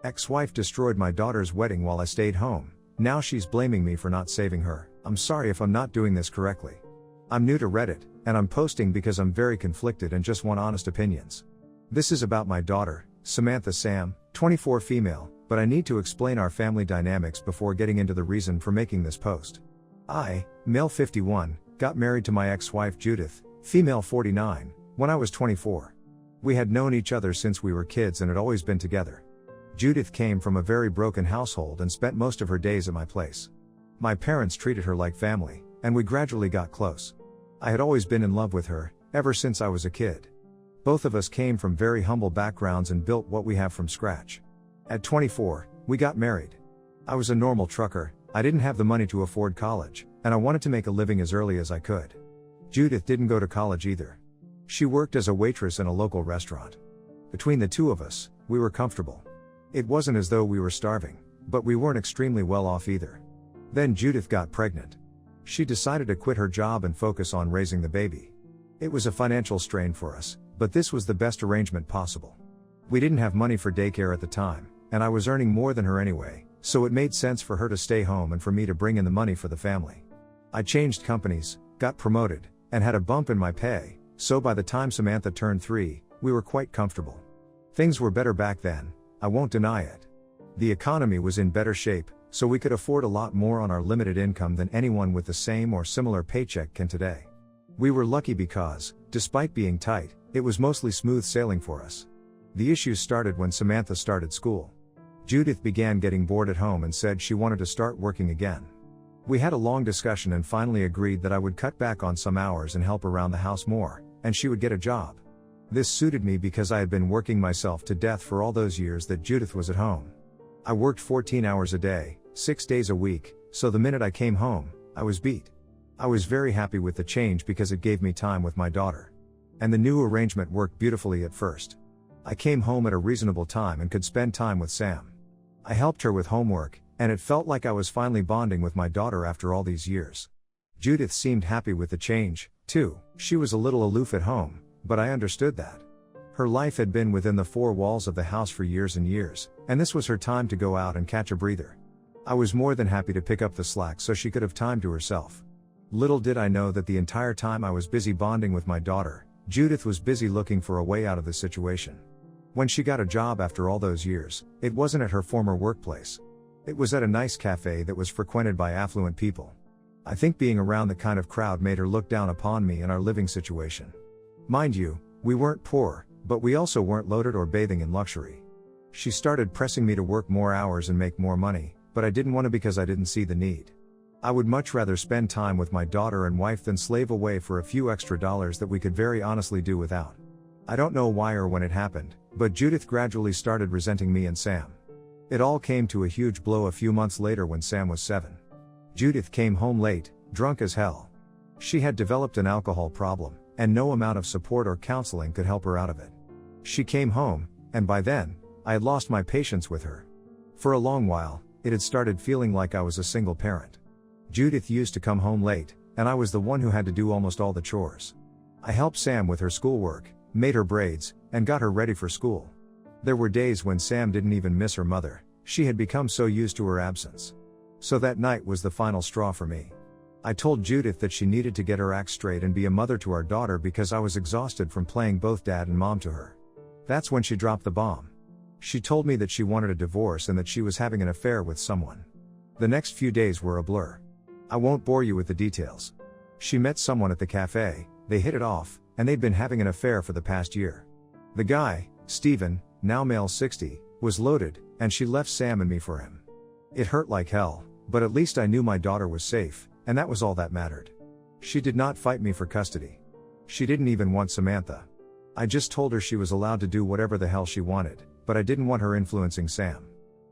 Ex-wife destroyed my daughter's wedding while I stayed home. Now she's blaming me for not saving her. I'm sorry if I'm not doing this correctly. I'm new to Reddit, and I'm posting because I'm very conflicted and just want honest opinions. This is about my daughter, Samantha Sam, 24 female, but I need to explain our family dynamics before getting into the reason for making this post. I, male 51, got married to my ex-wife Judith, female 49, when I was 24. We had known each other since we were kids and had always been together. Judith came from a very broken household and spent most of her days at my place. My parents treated her like family, and we gradually got close. I had always been in love with her, ever since I was a kid. Both of us came from very humble backgrounds and built what we have from scratch. At 24, we got married. I was a normal trucker, I didn't have the money to afford college, and I wanted to make a living as early as I could. Judith didn't go to college either. She worked as a waitress in a local restaurant. Between the two of us, we were comfortable. It wasn't as though we were starving, but we weren't extremely well off either. Then Judith got pregnant. She decided to quit her job and focus on raising the baby. It was a financial strain for us, but this was the best arrangement possible. We didn't have money for daycare at the time, and I was earning more than her anyway, so it made sense for her to stay home and for me to bring in the money for the family. I changed companies, got promoted, and had a bump in my pay, so by the time Samantha turned 3, we were quite comfortable. Things were better back then, I won't deny it. The economy was in better shape, so we could afford a lot more on our limited income than anyone with the same or similar paycheck can today. We were lucky because, despite being tight, it was mostly smooth sailing for us. The issues started when Samantha started school. Judith began getting bored at home and said she wanted to start working again. We had a long discussion and finally agreed that I would cut back on some hours and help around the house more, and she would get a job. This suited me because I had been working myself to death for all those years that Judith was at home. I worked 14 hours a day, 6 days a week, so the minute I came home, I was beat. I was very happy with the change because it gave me time with my daughter. And the new arrangement worked beautifully at first. I came home at a reasonable time and could spend time with Sam. I helped her with homework, and it felt like I was finally bonding with my daughter after all these years. Judith seemed happy with the change, too. She was a little aloof at home, but I understood that. Her life had been within the four walls of the house for years and years, and this was her time to go out and catch a breather. I was more than happy to pick up the slack so she could have time to herself. Little did I know that the entire time I was busy bonding with my daughter, Judith was busy looking for a way out of the situation. When she got a job after all those years, it wasn't at her former workplace. It was at a nice cafe that was frequented by affluent people. I think being around the kind of crowd made her look down upon me and our living situation. Mind you, we weren't poor, but we also weren't loaded or bathing in luxury. She started pressing me to work more hours and make more money, but I didn't want to because I didn't see the need. I would much rather spend time with my daughter and wife than slave away for a few extra dollars that we could very honestly do without. I don't know why or when it happened, but Judith gradually started resenting me and Sam. It all came to a huge blow a few months later when Sam was 7. Judith came home late, drunk as hell. She had developed an alcohol problem, and no amount of support or counseling could help her out of it. She came home, and by then, I had lost my patience with her. For a long while, it had started feeling like I was a single parent. Judith used to come home late, and I was the one who had to do almost all the chores. I helped Sam with her schoolwork, made her braids, and got her ready for school. There were days when Sam didn't even miss her mother, she had become so used to her absence. So that night was the final straw for me. I told Judith that she needed to get her act straight and be a mother to our daughter because I was exhausted from playing both dad and mom to her. That's when she dropped the bomb. She told me that she wanted a divorce and that she was having an affair with someone. The next few days were a blur. I won't bore you with the details. She met someone at the cafe, they hit it off, and they'd been having an affair for the past year. The guy, Stephen, now male 60, was loaded, and she left Sam and me for him. It hurt like hell, but at least I knew my daughter was safe, and that was all that mattered. She did not fight me for custody. She didn't even want Samantha. I just told her she was allowed to do whatever the hell she wanted, but I didn't want her influencing Sam.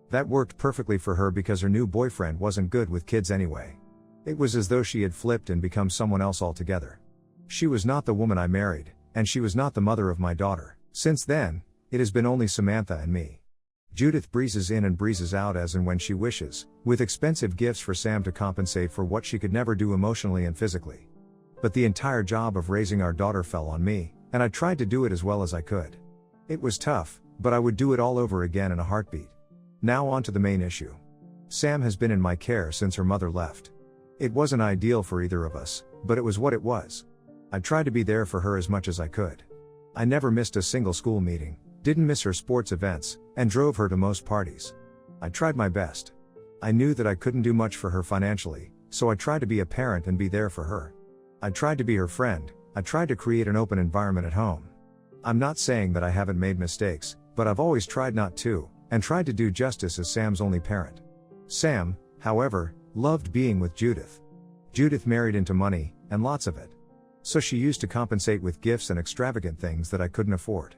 That worked perfectly for her because her new boyfriend wasn't good with kids anyway. It was as though she had flipped and become someone else altogether. She was not the woman I married, and she was not the mother of my daughter. Since then, it has been only Samantha and me. Judith breezes in and breezes out as and when she wishes, with expensive gifts for Sam to compensate for what she could never do emotionally and physically. But the entire job of raising our daughter fell on me, and I tried to do it as well as I could. It was tough, but I would do it all over again in a heartbeat. Now on to the main issue. Sam has been in my care since her mother left. It wasn't ideal for either of us, but it was what it was. I tried to be there for her as much as I could. I never missed a single school meeting, didn't miss her sports events, and drove her to most parties. I tried my best. I knew that I couldn't do much for her financially, so I tried to be a parent and be there for her. I tried to be her friend, I tried to create an open environment at home. I'm not saying that I haven't made mistakes, but I've always tried not to, and tried to do justice as Sam's only parent. Sam, however, loved being with Judith. Judith married into money, and lots of it. So she used to compensate with gifts and extravagant things that I couldn't afford.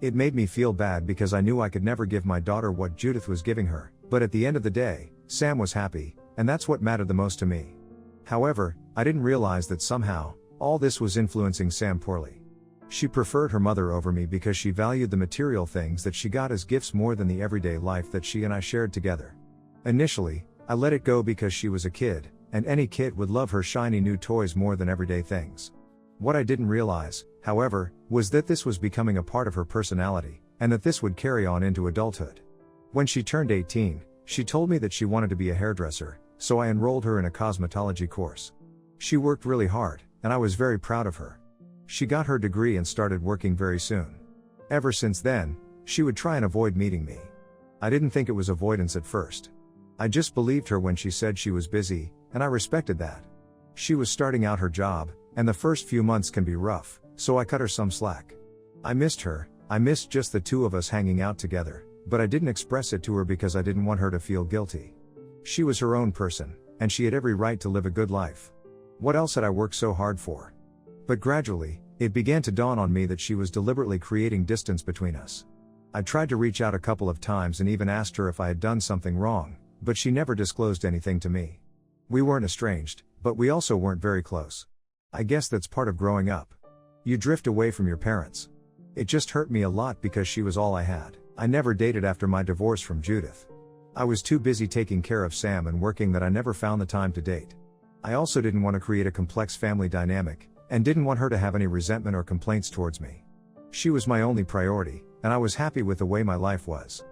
It made me feel bad because I knew I could never give my daughter what Judith was giving her, but at the end of the day, Sam was happy, and that's what mattered the most to me. However, I didn't realize that somehow, all this was influencing Sam poorly. She preferred her mother over me because she valued the material things that she got as gifts more than the everyday life that she and I shared together. Initially, I let it go because she was a kid, and any kid would love her shiny new toys more than everyday things. What I didn't realize, however, was that this was becoming a part of her personality, and that this would carry on into adulthood. When she turned 18, she told me that she wanted to be a hairdresser, so I enrolled her in a cosmetology course. She worked really hard, and I was very proud of her. She got her degree and started working very soon. Ever since then, she would try and avoid meeting me. I didn't think it was avoidance at first. I just believed her when she said she was busy, and I respected that. She was starting out her job, and the first few months can be rough, so I cut her some slack. I missed her, I missed just the two of us hanging out together, but I didn't express it to her because I didn't want her to feel guilty. She was her own person, and she had every right to live a good life. What else had I worked so hard for? But gradually, it began to dawn on me that she was deliberately creating distance between us. I tried to reach out a couple of times and even asked her if I had done something wrong, but she never disclosed anything to me. We weren't estranged, but we also weren't very close. I guess that's part of growing up. You drift away from your parents. It just hurt me a lot because she was all I had. I never dated after my divorce from Judith. I was too busy taking care of Sam and working that I never found the time to date. I also didn't want to create a complex family dynamic, and didn't want her to have any resentment or complaints towards me. She was my only priority, and I was happy with the way my life was.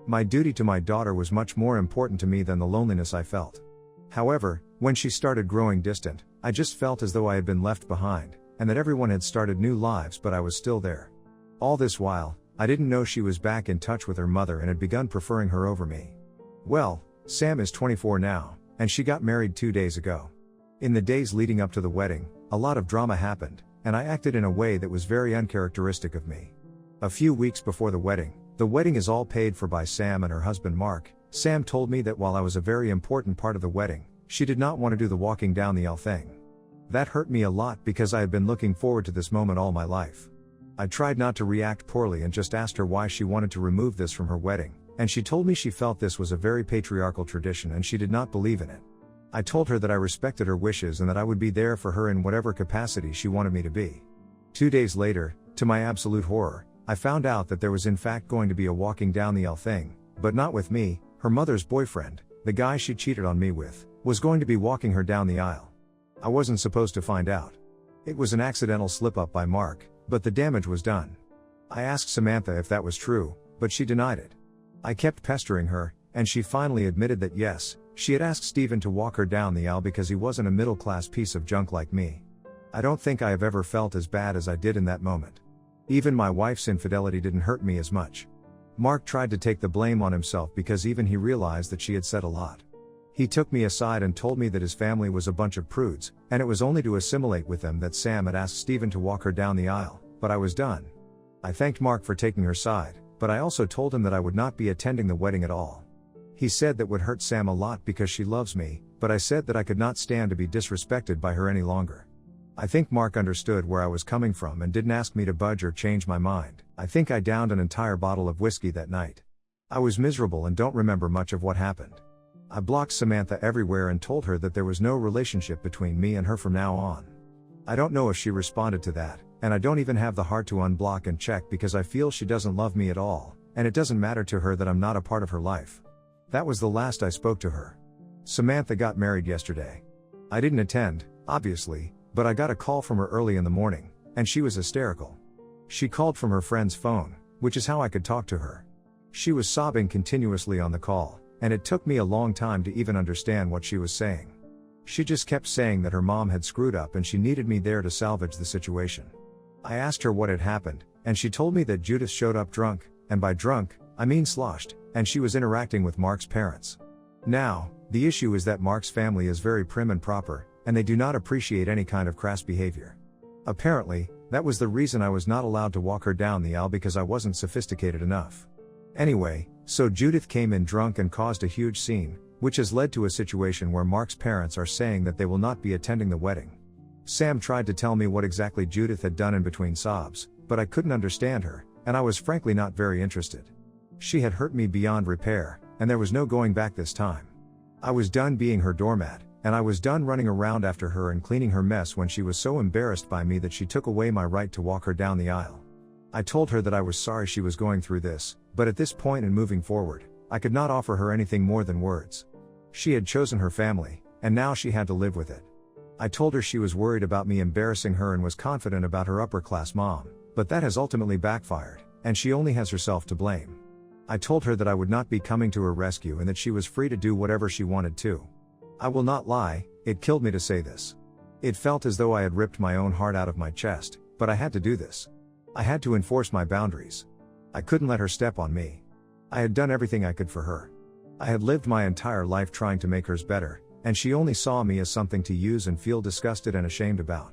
My duty to my daughter was much more important to me than the loneliness I felt. However, when she started growing distant, I just felt as though I had been left behind, and that everyone had started new lives but I was still there. All this while, I didn't know she was back in touch with her mother and had begun preferring her over me. Well, Sam is 24 now, and she got married 2 days ago. In the days leading up to the wedding, a lot of drama happened, and I acted in a way that was very uncharacteristic of me. A few weeks before the wedding is all paid for by Sam and her husband Mark. Sam told me that while I was a very important part of the wedding, she did not want to do the walking down the aisle thing. That hurt me a lot because I had been looking forward to this moment all my life. I tried not to react poorly and just asked her why she wanted to remove this from her wedding, and she told me she felt this was a very patriarchal tradition and she did not believe in it. I told her that I respected her wishes and that I would be there for her in whatever capacity she wanted me to be. 2 days later, to my absolute horror, I found out that there was in fact going to be a walking down the aisle thing, but not with me. Her mother's boyfriend, the guy she cheated on me with, was going to be walking her down the aisle. I wasn't supposed to find out. It was an accidental slip-up by Mark, but the damage was done. I asked Samantha if that was true, but she denied it. I kept pestering her, and she finally admitted that yes, she had asked Stephen to walk her down the aisle because he wasn't a middle-class piece of junk like me. I don't think I have ever felt as bad as I did in that moment. Even my wife's infidelity didn't hurt me as much. Mark tried to take the blame on himself because even he realized that she had said a lot. He took me aside and told me that his family was a bunch of prudes, and it was only to assimilate with them that Sam had asked Stephen to walk her down the aisle, but I was done. I thanked Mark for taking her side, but I also told him that I would not be attending the wedding at all. He said that would hurt Sam a lot because she loves me, but I said that I could not stand to be disrespected by her any longer. I think Mark understood where I was coming from and didn't ask me to budge or change my mind. I think I downed an entire bottle of whiskey that night. I was miserable and don't remember much of what happened. I blocked Samantha everywhere and told her that there was no relationship between me and her from now on. I don't know if she responded to that, and I don't even have the heart to unblock and check because I feel she doesn't love me at all, and it doesn't matter to her that I'm not a part of her life. That was the last I spoke to her. Samantha got married yesterday. I didn't attend, obviously, but I got a call from her early in the morning, and she was hysterical. She called from her friend's phone, which is how I could talk to her. She was sobbing continuously on the call, and it took me a long time to even understand what she was saying. She just kept saying that her mom had screwed up and she needed me there to salvage the situation. I asked her what had happened, and she told me that Judith showed up drunk, and by drunk, I mean sloshed, and she was interacting with Mark's parents. Now, the issue is that Mark's family is very prim and proper, and they do not appreciate any kind of crass behavior. Apparently, that was the reason I was not allowed to walk her down the aisle, because I wasn't sophisticated enough. Anyway, so Judith came in drunk and caused a huge scene, which has led to a situation where Mark's parents are saying that they will not be attending the wedding. Sam tried to tell me what exactly Judith had done in between sobs, but I couldn't understand her, and I was frankly not very interested. She had hurt me beyond repair, and there was no going back this time. I was done being her doormat, and I was done running around after her and cleaning her mess when she was so embarrassed by me that she took away my right to walk her down the aisle. I told her that I was sorry she was going through this, but at this point and moving forward, I could not offer her anything more than words. She had chosen her family, and now she had to live with it. I told her she was worried about me embarrassing her and was confident about her upper-class mom, but that has ultimately backfired, and she only has herself to blame. I told her that I would not be coming to her rescue and that she was free to do whatever she wanted to. I will not lie, it killed me to say this. It felt as though I had ripped my own heart out of my chest, but I had to do this. I had to enforce my boundaries. I couldn't let her step on me. I had done everything I could for her. I had lived my entire life trying to make hers better, and she only saw me as something to use and feel disgusted and ashamed about.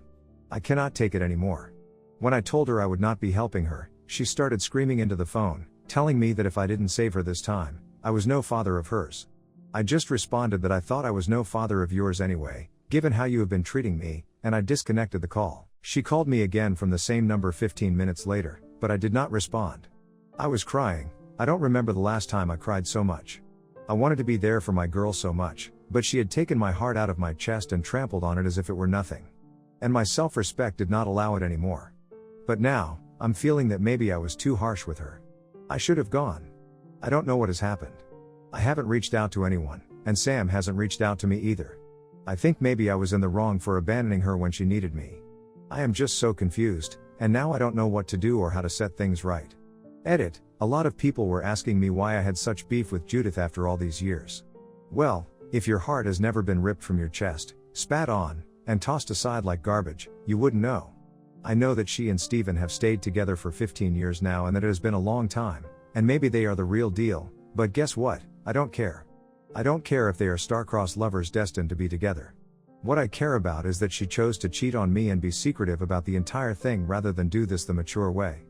I cannot take it anymore. When I told her I would not be helping her, she started screaming into the phone, telling me that if I didn't save her this time, I was no father of hers. I just responded that I thought I was no father of yours anyway, given how you have been treating me, and I disconnected the call. She called me again from the same number 15 minutes later, but I did not respond. I was crying. I don't remember the last time I cried so much. I wanted to be there for my girl so much, but she had taken my heart out of my chest and trampled on it as if it were nothing. And my self-respect did not allow it anymore. But now, I'm feeling that maybe I was too harsh with her. I should have gone. I don't know what has happened. I haven't reached out to anyone, and Sam hasn't reached out to me either. I think maybe I was in the wrong for abandoning her when she needed me. I am just so confused, and now I don't know what to do or how to set things right. Edit. A lot of people were asking me why I had such beef with Judith after all these years. Well, if your heart has never been ripped from your chest, spat on, and tossed aside like garbage, you wouldn't know. I know that she and Steven have stayed together for 15 years now and that it has been a long time, and maybe they are the real deal, but guess what? I don't care. I don't care if they are star-crossed lovers destined to be together. What I care about is that she chose to cheat on me and be secretive about the entire thing rather than do this the mature way.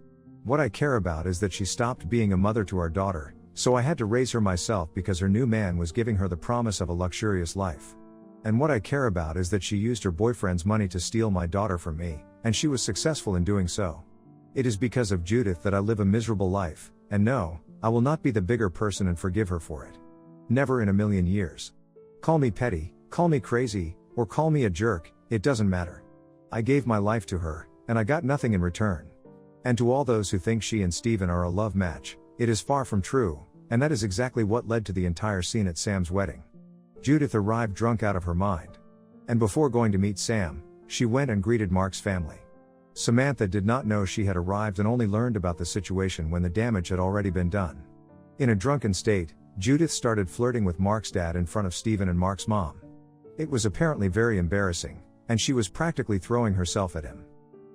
What I care about is that she stopped being a mother to our daughter, so I had to raise her myself because her new man was giving her the promise of a luxurious life. And what I care about is that she used her boyfriend's money to steal my daughter from me, and she was successful in doing so. It is because of Judith that I live a miserable life, and no, I will not be the bigger person and forgive her for it. Never in a million years. Call me petty, call me crazy, or call me a jerk, it doesn't matter. I gave my life to her, and I got nothing in return. And to all those who think she and Steven are a love match, it is far from true, and that is exactly what led to the entire scene at Sam's wedding. Judith arrived drunk out of her mind. And before going to meet Sam, she went and greeted Mark's family. Samantha did not know she had arrived and only learned about the situation when the damage had already been done. In a drunken state, Judith started flirting with Mark's dad in front of Steven and Mark's mom. It was apparently very embarrassing, and she was practically throwing herself at him.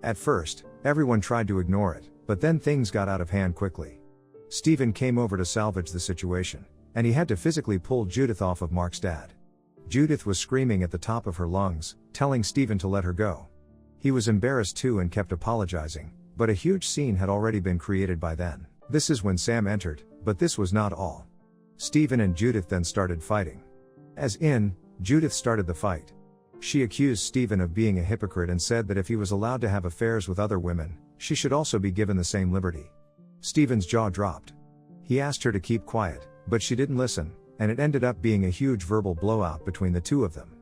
At first, everyone tried to ignore it, but then things got out of hand quickly. Steven came over to salvage the situation, and he had to physically pull Judith off of Mark's dad. Judith was screaming at the top of her lungs, telling Steven to let her go. He was embarrassed too and kept apologizing, but a huge scene had already been created by then. This is when Sam entered, but this was not all. Steven and Judith then started fighting. As in, Judith started the fight. She accused Steven of being a hypocrite and said that if he was allowed to have affairs with other women, she should also be given the same liberty. Steven's jaw dropped. He asked her to keep quiet, but she didn't listen, and it ended up being a huge verbal blowout between the two of them.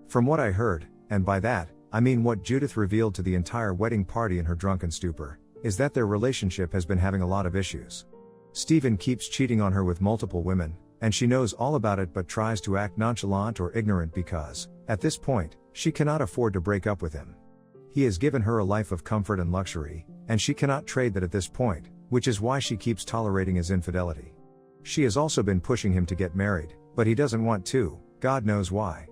From what I heard, and by that, I mean what Judith revealed to the entire wedding party in her drunken stupor, is that their relationship has been having a lot of issues. Steven keeps cheating on her with multiple women, and she knows all about it but tries to act nonchalant or ignorant because, at this point, she cannot afford to break up with him. He has given her a life of comfort and luxury, and she cannot trade that at this point, which is why she keeps tolerating his infidelity. She has also been pushing him to get married, but he doesn't want to, God knows why.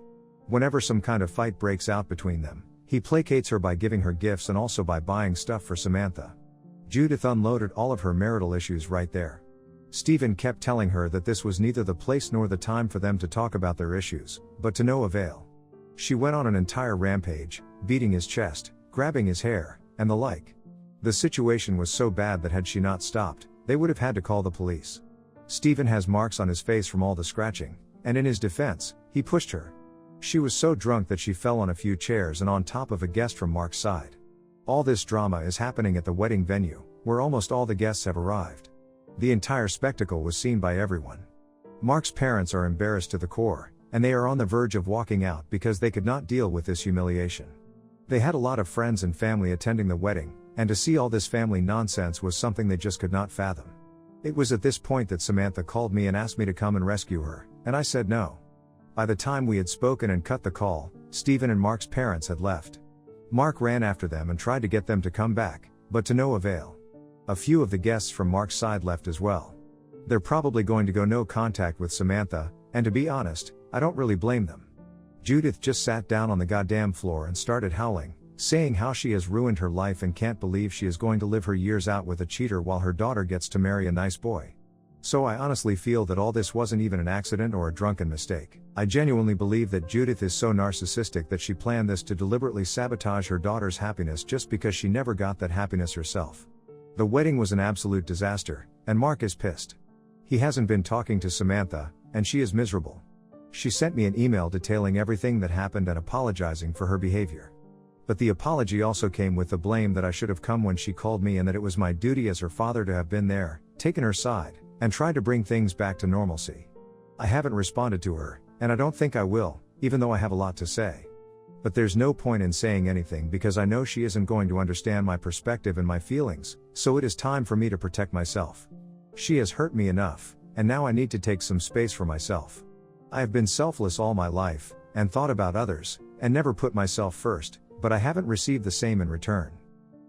Whenever some kind of fight breaks out between them, he placates her by giving her gifts and also by buying stuff for Samantha. Judith unloaded all of her marital issues right there. Stephen kept telling her that this was neither the place nor the time for them to talk about their issues, but to no avail. She went on an entire rampage, beating his chest, grabbing his hair, and the like. The situation was so bad that had she not stopped, they would have had to call the police. Stephen has marks on his face from all the scratching, and in his defense, he pushed her. She was so drunk that she fell on a few chairs and on top of a guest from Mark's side. All this drama is happening at the wedding venue, where almost all the guests have arrived. The entire spectacle was seen by everyone. Mark's parents are embarrassed to the core, and they are on the verge of walking out because they could not deal with this humiliation. They had a lot of friends and family attending the wedding, and to see all this family nonsense was something they just could not fathom. It was at this point that Samantha called me and asked me to come and rescue her, and I said no. By the time we had spoken and cut the call, Stephen and Mark's parents had left. Mark ran after them and tried to get them to come back, but to no avail. A few of the guests from Mark's side left as well. They're probably going to go no contact with Samantha, and to be honest, I don't really blame them. Judith just sat down on the goddamn floor and started howling, saying how she has ruined her life and can't believe she is going to live her years out with a cheater while her daughter gets to marry a nice boy. So I honestly feel that all this wasn't even an accident or a drunken mistake. I genuinely believe that Judith is so narcissistic that she planned this to deliberately sabotage her daughter's happiness just because she never got that happiness herself. The wedding was an absolute disaster, and Mark is pissed. He hasn't been talking to Samantha, and she is miserable. She sent me an email detailing everything that happened and apologizing for her behavior. But the apology also came with the blame that I should have come when she called me and that it was my duty as her father to have been there, taken her side, and tried to bring things back to normalcy. I haven't responded to her, and I don't think I will, even though I have a lot to say. But there's no point in saying anything because I know she isn't going to understand my perspective and my feelings, so it is time for me to protect myself. She has hurt me enough, and now I need to take some space for myself. I have been selfless all my life, and thought about others, and never put myself first, but I haven't received the same in return.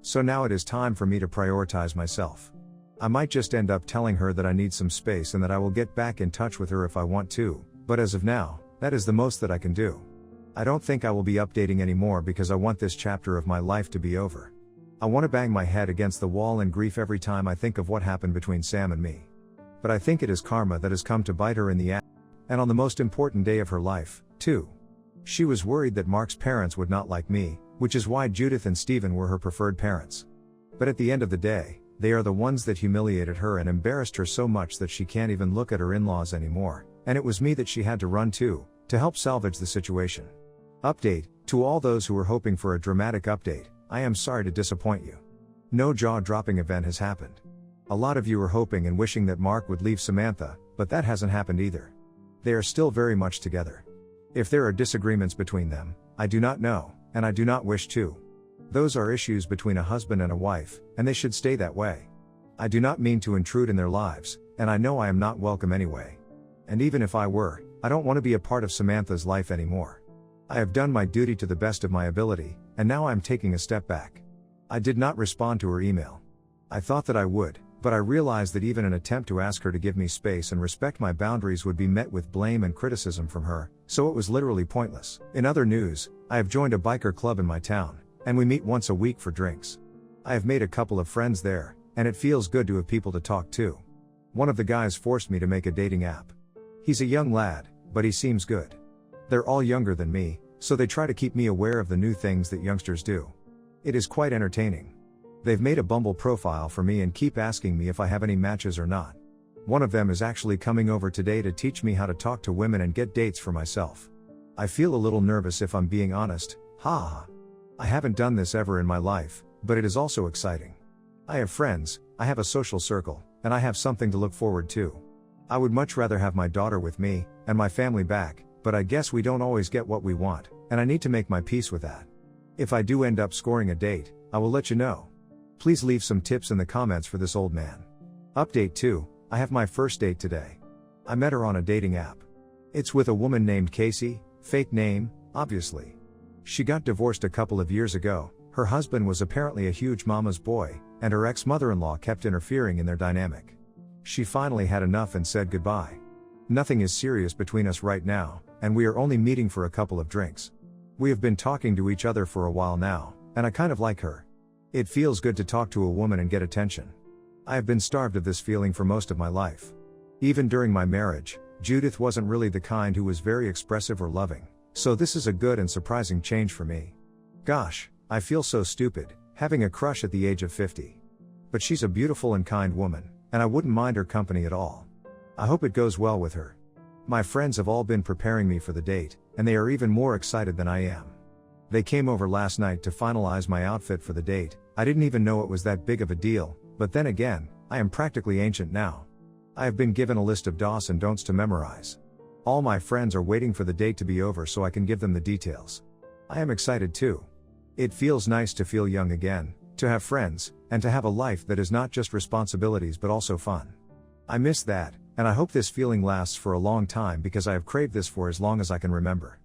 So now it is time for me to prioritize myself. I might just end up telling her that I need some space and that I will get back in touch with her if I want to, but as of now, that is the most that I can do. I don't think I will be updating anymore because I want this chapter of my life to be over. I want to bang my head against the wall in grief every time I think of what happened between Sam and me. But I think it is karma that has come to bite her in the ass, and on the most important day of her life, too. She was worried that Mark's parents would not like me, which is why Judith and Stephen were her preferred parents. But at the end of the day, they are the ones that humiliated her and embarrassed her so much that she can't even look at her in-laws anymore, and it was me that she had to run to help salvage the situation. Update, to all those who were hoping for a dramatic update, I am sorry to disappoint you. No jaw-dropping event has happened. A lot of you are hoping and wishing that Mark would leave Samantha, but that hasn't happened either. They are still very much together. If there are disagreements between them, I do not know, and I do not wish to. Those are issues between a husband and a wife, and they should stay that way. I do not mean to intrude in their lives, and I know I am not welcome anyway. And even if I were, I don't want to be a part of Samantha's life anymore. I have done my duty to the best of my ability, and now I am taking a step back. I did not respond to her email. I thought that I would, but I realized that even an attempt to ask her to give me space and respect my boundaries would be met with blame and criticism from her, so it was literally pointless. In other news, I have joined a biker club in my town, and we meet once a week for drinks. I have made a couple of friends there, and it feels good to have people to talk to. One of the guys forced me to make a dating app. He's a young lad, but he seems good. They're all younger than me, so they try to keep me aware of the new things that youngsters do. It is quite entertaining. They've made a Bumble profile for me and keep asking me if I have any matches or not. One of them is actually coming over today to teach me how to talk to women and get dates for myself. I feel a little nervous if I'm being honest, haha. I haven't done this ever in my life, but it is also exciting. I have friends, I have a social circle, and I have something to look forward to. I would much rather have my daughter with me, and my family back, but I guess we don't always get what we want, and I need to make my peace with that. If I do end up scoring a date, I will let you know. Please leave some tips in the comments for this old man. Update 2, I have my first date today. I met her on a dating app. It's with a woman named Casey, fake name, obviously. She got divorced a couple of years ago, her husband was apparently a huge mama's boy, and her ex-mother-in-law kept interfering in their dynamic. She finally had enough and said goodbye. Nothing is serious between us right now, and we are only meeting for a couple of drinks. We have been talking to each other for a while now, and I kind of like her. It feels good to talk to a woman and get attention. I have been starved of this feeling for most of my life. Even during my marriage, Judith wasn't really the kind who was very expressive or loving, so this is a good and surprising change for me. Gosh, I feel so stupid, having a crush at the age of 50. But she's a beautiful and kind woman, and I wouldn't mind her company at all. I hope it goes well with her. My friends have all been preparing me for the date, and they are even more excited than I am. They came over last night to finalize my outfit for the date. I didn't even know it was that big of a deal, but then again, I am practically ancient now. I have been given a list of do's and don'ts to memorize. All my friends are waiting for the date to be over so I can give them the details. I am excited too. It feels nice to feel young again, to have friends, and to have a life that is not just responsibilities but also fun. I miss that, and I hope this feeling lasts for a long time because I have craved this for as long as I can remember.